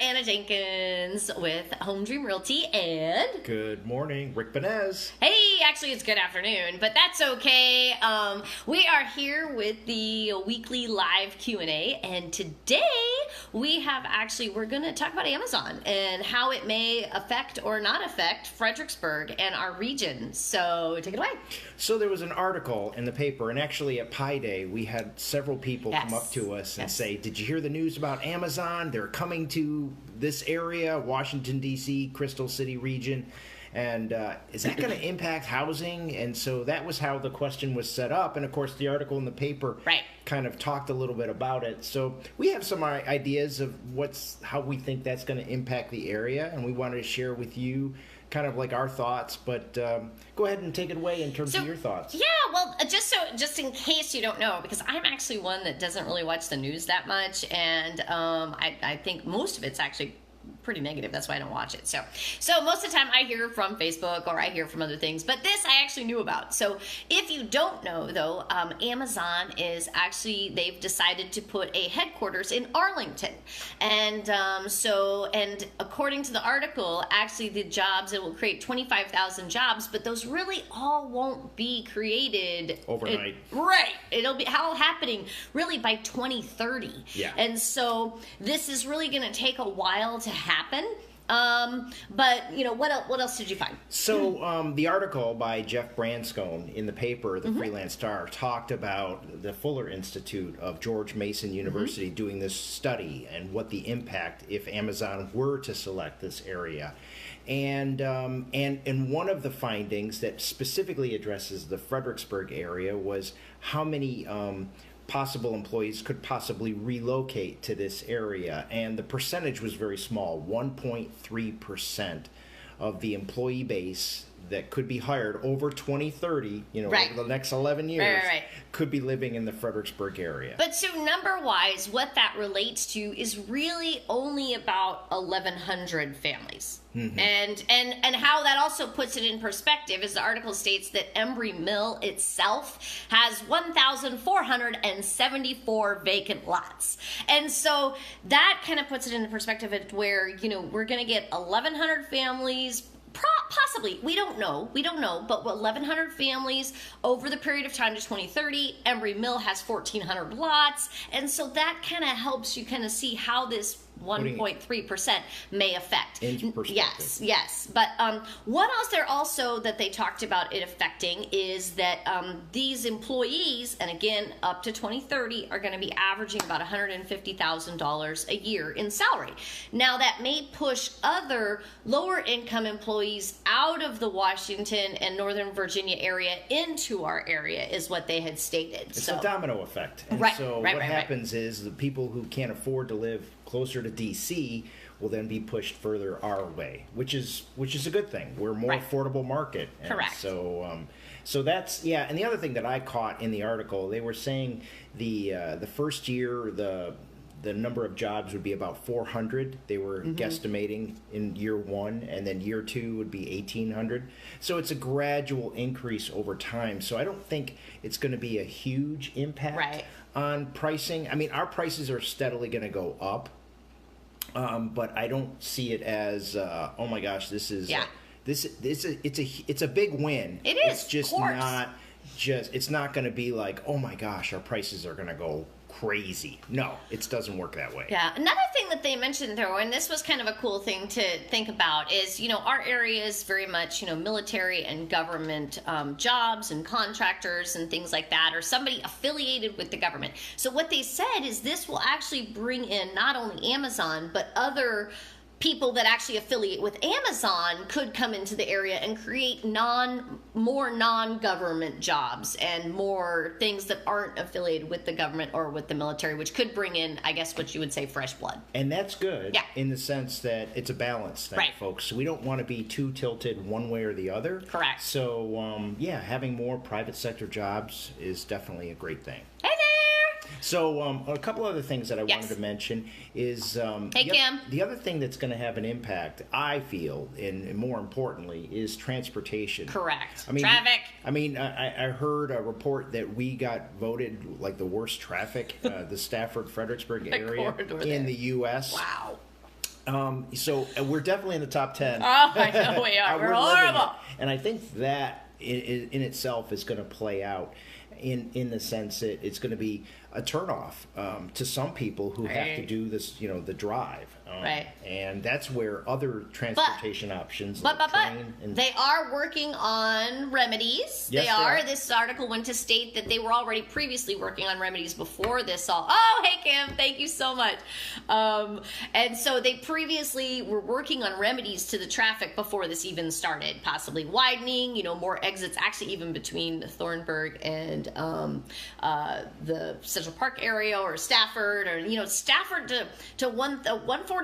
Anna Jenkins with Home Dream Realty, and good morning, Rick Benez. Hey, actually it's good afternoon, but that's okay. We are here with the weekly live Q&A, and today we're going to talk about Amazon and how it may affect or not affect Fredericksburg and our region. So take it away. So there was an article in the paper, and actually at Pi Day we had several people come up to us and say, did you hear the news about Amazon? They're coming to this area, Washington, D.C., Crystal City region, and is that going to impact housing? And so that was how the question was set up, and of course the article in the paper kind of talked a little bit about it. So we have some ideas of how we think that's going to impact the area, and we wanted to share with you kind of like our thoughts, but go ahead and take it away in terms of your thoughts. Yeah, well, just in case you don't know, because I'm actually one that doesn't really watch the news that much, and I think most of it's actually pretty negative. That's why I don't watch it. So most of the time I hear from Facebook or I hear from other things, but this I actually knew about. So if you don't know though, Amazon is actually, they've decided to put a headquarters in Arlington. And and according to the article, actually the jobs, it will create 25,000 jobs, but those really all won't be created overnight. Right. It'll be all happening really by 2030. Yeah. And so this is really going to take a while to happen. But you know, what else did you find? So the article by Jeff Branscombe in the paper, the Freelance Star, talked about the Fuller Institute of George Mason University doing this study and what the impact if Amazon were to select this area. And one of the findings that specifically addresses the Fredericksburg area was how many possible employees could possibly relocate to this area, and the percentage was very small. 1.3% of the employee base that could be hired over 2030, over the next 11 years, could be living in the Fredericksburg area. But so number-wise, what that relates to is really only about 1,100 families. And how that also puts it in perspective is the article states that Embry Mill itself has 1,474 vacant lots. And so that kind of puts it into perspective at where, we're going to get 1,100 families, possibly, we don't know, but 1,100 families over the period of time to 2030. Embry Mill has 1,400 lots, and so that kind of helps you kind of see how this 1.3% may affect. In perspective. Yes. But what else there also that they talked about it affecting is that these employees, and again, up to 2030, are going to be averaging about $150,000 a year in salary. Now, that may push other lower income employees out of the Washington and Northern Virginia area into our area, is what they had stated. It's a domino effect. And what happens is the people who can't afford to live closer to DC will then be pushed further our way, which is a good thing. We're a more affordable market. And correct. So that's, and the other thing that I caught in the article, they were saying the first year the number of jobs would be about 400. They were guesstimating in year one, and then year two would be 1,800. So it's a gradual increase over time. So I don't think it's going to be a huge impact on pricing. I mean, our prices are steadily going to go up, but I don't see it as oh my gosh, this is it's a big win. It is. It's just not it's not going to be like, oh my gosh, our prices are going to go crazy. No, it doesn't work that way. Yeah. Another thing that they mentioned, though, and this was kind of a cool thing to think about, is, our area is very much, military and government jobs and contractors and things like that, or somebody affiliated with the government. So what they said is this will actually bring in not only Amazon, but other people that actually affiliate with Amazon could come into the area and create more non-government jobs and more things that aren't affiliated with the government or with the military, which could bring in, I guess, what you would say, fresh blood. And that's good in the sense that it's a balance thing, folks. So we don't want to be too tilted one way or the other. Correct. So, having more private sector jobs is definitely a great thing. Hey there! So a couple other things that I wanted to mention is the other thing that's going to have an impact, I feel, and more importantly, is transportation. Correct. Traffic. I heard a report that we got voted like the worst traffic, the Stafford-Fredericksburg area in the U.S. Wow. So we're definitely in the top 10. Oh, I know we are. We're living horrible. it. And I think that in itself is going to play out in the sense that it's going to be a turnoff to some people who have to do this, the drive. Right. And that's where other transportation options But train and they are working on remedies. Yes, they are. This article went to state that they were already previously working on remedies before this all. Oh, hey, Kim. Thank you so much. And so they previously were working on remedies to the traffic before this even started, possibly widening, more exits, actually even between Thornburg and the Central Park area or Stafford or, Stafford to 143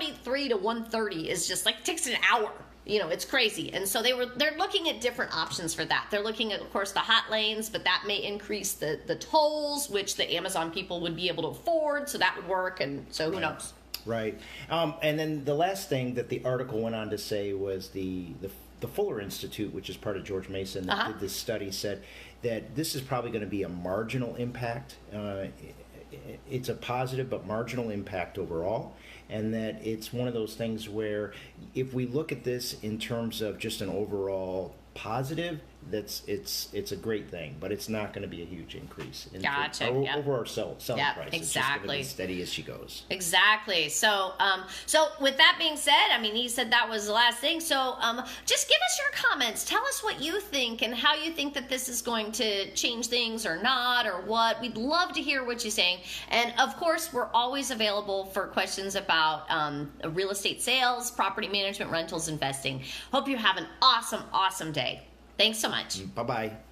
to 130 is just like takes an hour. It's crazy. And so they're looking at different options for that. They're looking at, of course, the hot lanes, but that may increase the tolls, which the Amazon people would be able to afford. So that would work. And so who knows? Right. And then the last thing that the article went on to say was the Fuller Institute, which is part of George Mason, that did this study, said that this is probably going to be a marginal impact. It's a positive but marginal impact overall, and that it's one of those things where if we look at this in terms of just an overall positive, it's a great thing, but it's not going to be a huge increase in over our selling price. Exactly. It's just going to be steady as she goes. Exactly. So, with that being said, he said that was the last thing. So, just give us your comments. Tell us what you think and how you think that this is going to change things or not or what. We'd love to hear what you're saying. And of course, we're always available for questions about real estate sales, property management, rentals, investing. Hope you have an awesome, awesome day. Thanks so much. Bye-bye.